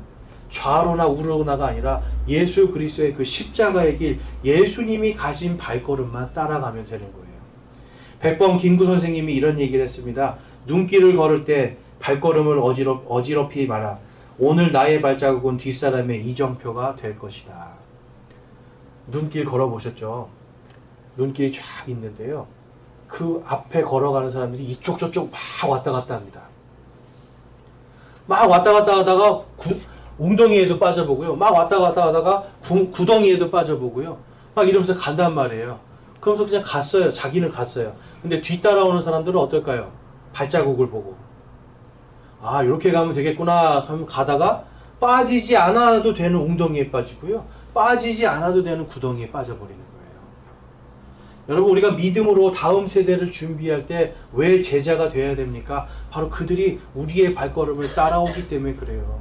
좌로나 우로나가 아니라 예수 그리스도의 그 십자가의 길, 예수님이 가신 발걸음만 따라가면 되는 거예요. 백범 김구 선생님이 이런 얘기를 했습니다. 눈길을 걸을 때 발걸음을 어지럽히 마라. 오늘 나의 발자국은 뒷사람의 이정표가 될 것이다. 눈길 걸어보셨죠? 눈길이 쫙 있는데요. 그 앞에 걸어가는 사람들이 이쪽 저쪽 막 왔다 갔다 합니다. 막 왔다 갔다 하다가 웅덩이에도 빠져보고요. 막 왔다 갔다 하다가 구덩이에도 빠져보고요. 막 이러면서 간단 말이에요. 그러면서 그냥 갔어요. 자기는 갔어요. 근데 뒤따라오는 사람들은 어떨까요? 발자국을 보고 아, 이렇게 가면 되겠구나 하면 가다가 빠지지 않아도 되는 웅덩이에 빠지고요. 빠지지 않아도 되는 구덩이에 빠져버리는 거예요. 여러분, 우리가 믿음으로 다음 세대를 준비할 때 왜 제자가 되어야 됩니까? 바로 그들이 우리의 발걸음을 따라오기 때문에 그래요.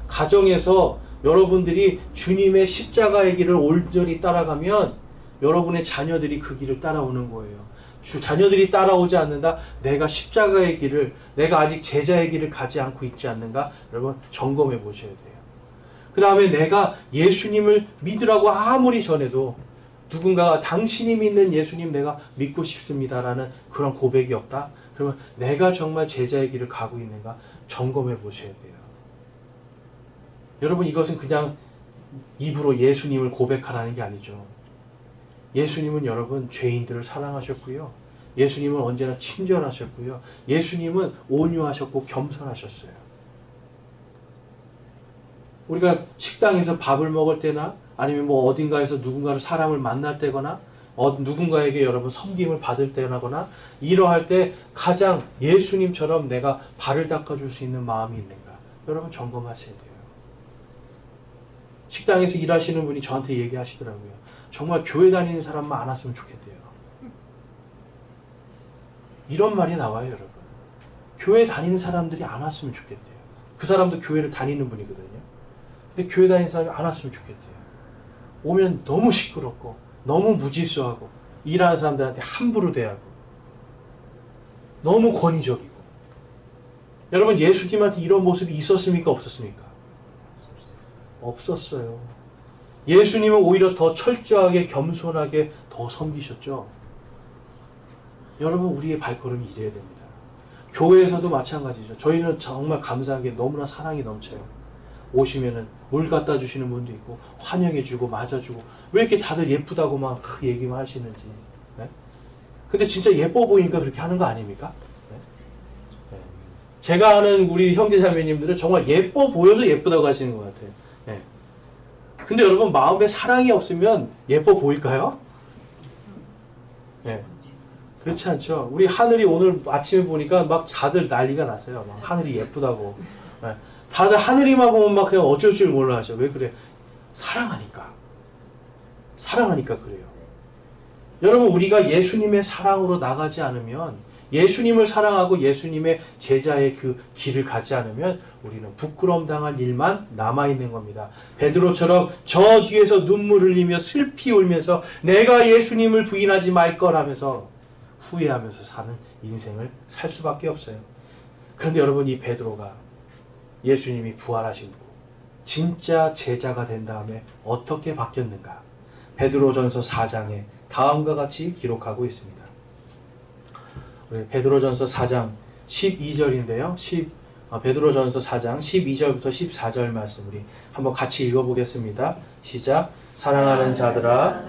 가정에서 여러분들이 주님의 십자가의 길을 온전히 따라가면 여러분의 자녀들이 그 길을 따라오는 거예요. 자녀들이 따라오지 않는다? 내가 십자가의 길을, 내가 아직 제자의 길을 가지 않고 있지 않는가? 여러분 점검해 보셔야 돼요. 그 다음에 내가 예수님을 믿으라고 아무리 전해도 누군가가 당신이 믿는 예수님 내가 믿고 싶습니다라는 그런 고백이 없다? 그러면 내가 정말 제자의 길을 가고 있는가? 점검해 보셔야 돼요. 여러분, 이것은 그냥 입으로 예수님을 고백하라는 게 아니죠. 예수님은 여러분 죄인들을 사랑하셨고요. 예수님은 언제나 친절하셨고요. 예수님은 온유하셨고 겸손하셨어요. 우리가 식당에서 밥을 먹을 때나 아니면 뭐 어딘가에서 누군가를 사람을 만날 때거나 누군가에게 여러분 섬김을 받을 때나거나 이러할 때 가장 예수님처럼 내가 발을 닦아줄 수 있는 마음이 있는가? 여러분 점검하셔야 돼요. 식당에서 일하시는 분이 저한테 얘기하시더라고요. 정말 교회 다니는 사람만 안 왔으면 좋겠대요. 이런 말이 나와요, 여러분. 교회 다니는 사람들이 안 왔으면 좋겠대요. 그 사람도 교회를 다니는 분이거든요. 근데 교회 다니는 사람이 안 왔으면 좋겠대요. 오면 너무 시끄럽고 너무 무질서하고 일하는 사람들한테 함부로 대하고 너무 권위적이고. 여러분, 예수님한테 이런 모습이 있었습니까? 없었습니까? 없었어요. 예수님은 오히려 더 철저하게 겸손하게 더 섬기셨죠. 여러분, 우리의 발걸음이 이래야 됩니다. 교회에서도 마찬가지죠. 저희는 정말 감사한 게 너무나 사랑이 넘쳐요. 오시면은 물 갖다 주시는 분도 있고 환영해주고 맞아주고 왜 이렇게 다들 예쁘다고 막 얘기만 하시는지. 네? 근데 진짜 예뻐 보이니까 그렇게 하는 거 아닙니까? 네? 네. 제가 아는 우리 형제자매님들은 정말 예뻐 보여서 예쁘다고 하시는 것 같아요. 네. 근데 여러분, 마음에 사랑이 없으면 예뻐 보일까요? 네. 그렇지 않죠. 우리 하늘이 오늘 아침에 보니까 막 다들 난리가 났어요. 막 하늘이 예쁘다고. 네. 다들 하늘이만 보면 막 그냥 어쩔 줄 몰라 하죠. 왜 그래? 사랑하니까. 사랑하니까 그래요. 여러분, 우리가 예수님의 사랑으로 나가지 않으면, 예수님을 사랑하고 예수님의 제자의 그 길을 가지 않으면 우리는 부끄러움 당할 일만 남아있는 겁니다. 베드로처럼 저 뒤에서 눈물 흘리며 슬피 울면서 내가 예수님을 부인하지 말 거라면서 후회하면서 사는 인생을 살 수밖에 없어요. 그런데 여러분, 이 베드로가 예수님이 부활하신 후 진짜 제자가 된 다음에 어떻게 바뀌었는가? 베드로전서 4장에 다음과 같이 기록하고 있습니다. 우리 베드로전서 4장 12절인데요. 베드로전서 4장 12절부터 14절 말씀 우리 한번 같이 읽어보겠습니다. 시작. 사랑하는 자들아,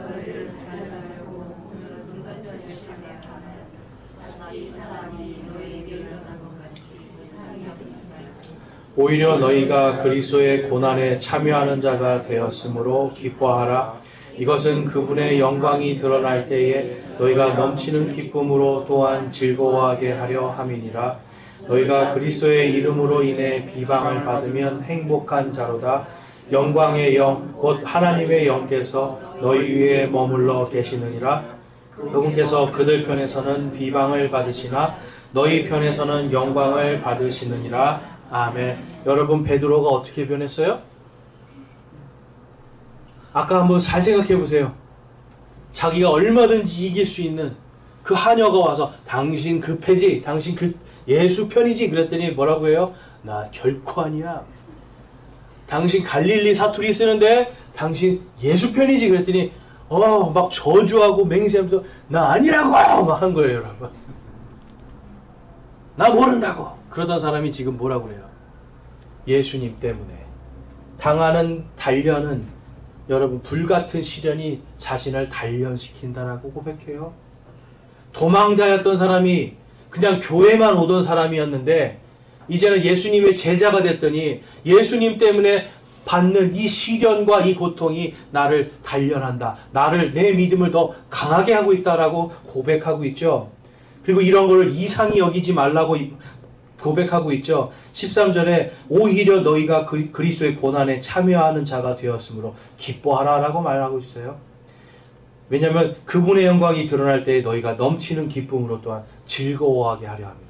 오히려 너희가 그리스도의 고난에 참여하는 자가 되었으므로 기뻐하라. 이것은 그분의 영광이 드러날 때에 너희가 넘치는 기쁨으로 또한 즐거워하게 하려 함이니라. 너희가 그리스도의 이름으로 인해 비방을 받으면 행복한 자로다. 영광의 영, 곧 하나님의 영께서 너희 위에 머물러 계시느니라. 그분께서 그들 편에서는 비방을 받으시나 너희 편에서는 영광을 받으시느니라. 아멘. 여러분, 베드로가 어떻게 변했어요? 아까 한번 잘 생각해 보세요. 자기가 얼마든지 이길 수 있는 그 하녀가 와서 당신 그 패지, 당신 그 예수 편이지 그랬더니 뭐라고 해요? 나 결코 아니야. 당신 갈릴리 사투리 쓰는데 당신 예수 편이지 그랬더니 막 저주하고 맹세하면서 나 아니라고 막 한 거예요, 여러분. 나 모른다고. 그러던 사람이 지금 뭐라고 그래요? 예수님 때문에 당하는 단련은 여러분 불같은 시련이 자신을 단련시킨다라고 고백해요. 도망자였던 사람이 그냥 교회만 오던 사람이었는데 이제는 예수님의 제자가 됐더니 예수님 때문에 받는 이 시련과 이 고통이 나를 단련한다. 나를 내 믿음을 더 강하게 하고 있다라고 고백하고 있죠. 그리고 이런 걸 이상히 여기지 말라고 고백하고 있죠. 13절에 오히려 너희가 그리스도의 고난에 참여하는 자가 되었으므로 기뻐하라라고 말하고 있어요. 왜냐하면 그분의 영광이 드러날 때 너희가 넘치는 기쁨으로 또한 즐거워하게 하려 합니다.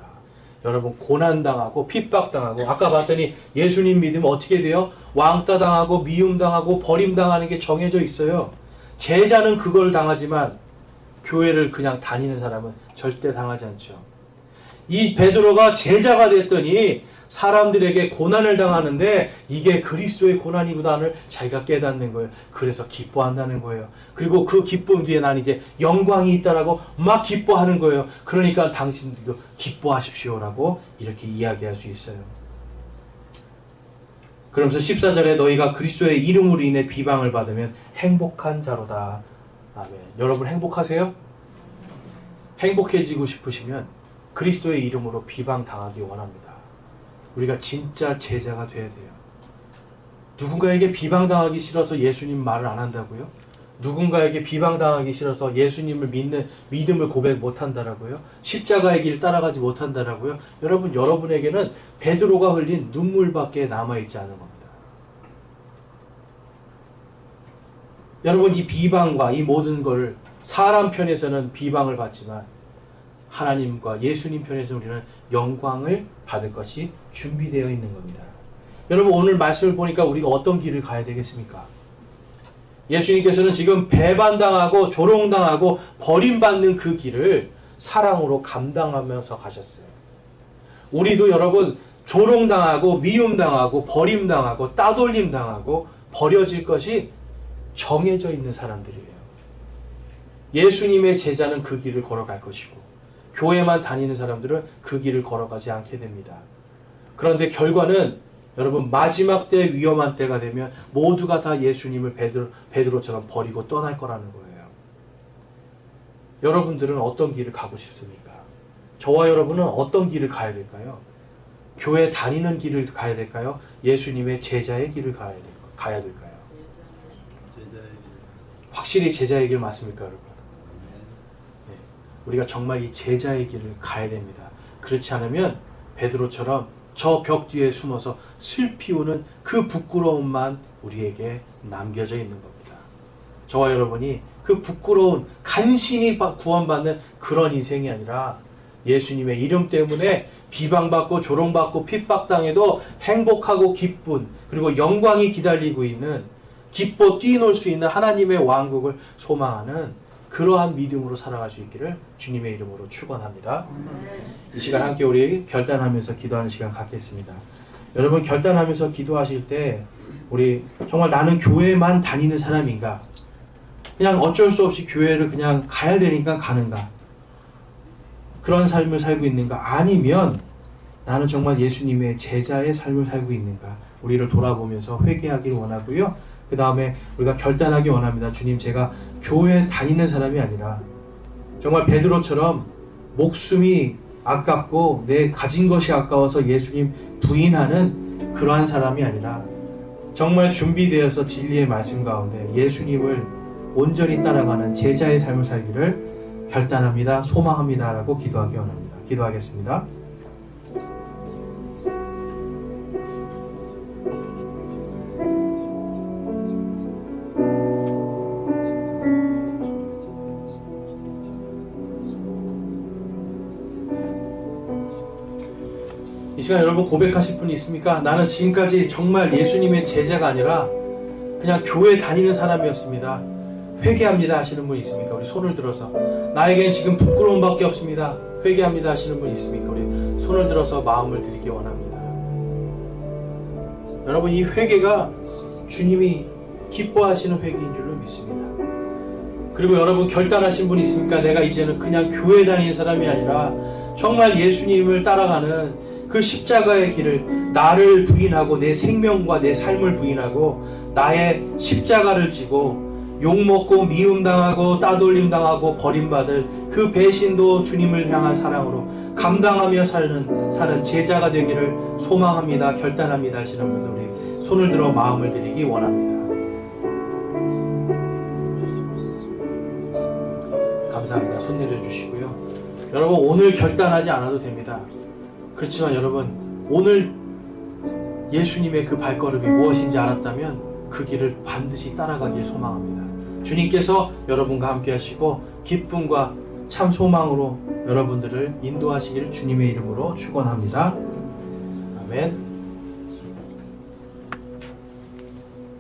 여러분, 고난당하고 핍박당하고 아까 봤더니 예수님 믿으면 어떻게 돼요? 왕따당하고 미움당하고 버림당하는 게 정해져 있어요. 제자는 그걸 당하지만 교회를 그냥 다니는 사람은 절대 당하지 않죠. 이 베드로가 제자가 됐더니 사람들에게 고난을 당하는데 이게 그리스도의 고난이구나를 자기가 깨닫는 거예요. 그래서 기뻐한다는 거예요. 그리고 그 기쁨 뒤에 난 이제 영광이 있다라고 막 기뻐하는 거예요. 그러니까 당신들도 기뻐하십시오라고 이렇게 이야기할 수 있어요. 그러면서 14절에 너희가 그리스도의 이름으로 인해 비방을 받으면 행복한 자로다. 아멘. 여러분 행복하세요? 행복해지고 싶으시면 그리스도의 이름으로 비방당하기 원합니다. 우리가 진짜 제자가 돼야 돼요. 누군가에게 비방당하기 싫어서 예수님 말을 안 한다고요? 누군가에게 비방당하기 싫어서 예수님을 믿는 믿음을 고백 못한다라고요? 십자가의 길 따라가지 못한다라고요? 여러분, 여러분에게는 베드로가 흘린 눈물밖에 남아있지 않은 겁니다. 여러분, 이 비방과 이 모든 걸 사람 편에서는 비방을 받지만 하나님과 예수님 편에서 우리는 영광을 받을 것이 준비되어 있는 겁니다. 여러분, 오늘 말씀을 보니까 우리가 어떤 길을 가야 되겠습니까? 예수님께서는 지금 배반당하고 조롱당하고 버림받는 그 길을 사랑으로 감당하면서 가셨어요. 우리도 여러분 조롱당하고 미움당하고 버림당하고 따돌림당하고 버려질 것이 정해져 있는 사람들이에요. 예수님의 제자는 그 길을 걸어갈 것이고 교회만 다니는 사람들은 그 길을 걸어가지 않게 됩니다. 그런데 결과는 여러분 마지막 때 위험한 때가 되면 모두가 다 예수님을 베드로처럼 버리고 떠날 거라는 거예요. 여러분들은 어떤 길을 가고 싶습니까? 저와 여러분은 어떤 길을 가야 될까요? 교회 다니는 길을 가야 될까요? 예수님의 제자의 길을 가야 될까요? 확실히 제자의 길 맞습니까, 여러분? 네. 우리가 정말 이 제자의 길을 가야 됩니다. 그렇지 않으면 베드로처럼 저 벽 뒤에 숨어서 슬피 우는 그 부끄러움만 우리에게 남겨져 있는 겁니다. 저와 여러분이 그 부끄러운 간신히 구원받는 그런 인생이 아니라 예수님의 이름 때문에 비방받고 조롱받고 핍박당해도 행복하고 기쁜 그리고 영광이 기다리고 있는 기뻐 뛰놀 수 있는 하나님의 왕국을 소망하는 그러한 믿음으로 살아갈 수 있기를 주님의 이름으로 축원합니다. 이 시간 함께 우리 결단하면서 기도하는 시간 갖겠습니다. 여러분 결단하면서 기도하실 때 우리 정말 나는 교회만 다니는 사람인가? 그냥 어쩔 수 없이 교회를 그냥 가야 되니까 가는가? 그런 삶을 살고 있는가? 아니면 나는 정말 예수님의 제자의 삶을 살고 있는가? 우리를 돌아보면서 회개하길 원하고요. 그 다음에 우리가 결단하기 원합니다. 주님, 제가 교회 다니는 사람이 아니라 정말 베드로처럼 목숨이 아깝고 내 가진 것이 아까워서 예수님 부인하는 그러한 사람이 아니라 정말 준비되어서 진리의 말씀 가운데 예수님을 온전히 따라가는 제자의 삶을 살기를 결단합니다. 소망합니다. 라고 기도하기 원합니다. 기도하겠습니다. 이 시간 여러분 고백하실 분이 있습니까? 나는 지금까지 정말 예수님의 제자가 아니라 그냥 교회 다니는 사람이었습니다. 회개합니다 하시는 분 있습니까? 우리 손을 들어서. 나에겐 지금 부끄러움밖에 없습니다. 회개합니다 하시는 분 있습니까? 우리 손을 들어서 마음을 드리기 원합니다. 여러분, 이 회개가 주님이 기뻐하시는 회개인 줄로 믿습니다. 그리고 여러분 결단하신 분 있습니까? 내가 이제는 그냥 교회 다니는 사람이 아니라 정말 예수님을 따라가는 그 십자가의 길을, 나를 부인하고 내 생명과 내 삶을 부인하고 나의 십자가를 지고 욕먹고 미움당하고 따돌림당하고 버림받을 그 배신도 주님을 향한 사랑으로 감당하며 사는 제자가 되기를 소망합니다. 결단합니다 하시는 분들 우리 손을 들어 마음을 드리기 원합니다. 감사합니다. 손 내려주시고요. 여러분, 오늘 결단하지 않아도 됩니다. 그렇지만 여러분, 오늘 예수님의 그 발걸음이 무엇인지 알았다면 그 길을 반드시 따라가길 소망합니다. 주님께서 여러분과 함께 하시고 기쁨과 참 소망으로 여러분들을 인도하시기를 주님의 이름으로 축원합니다. 아멘.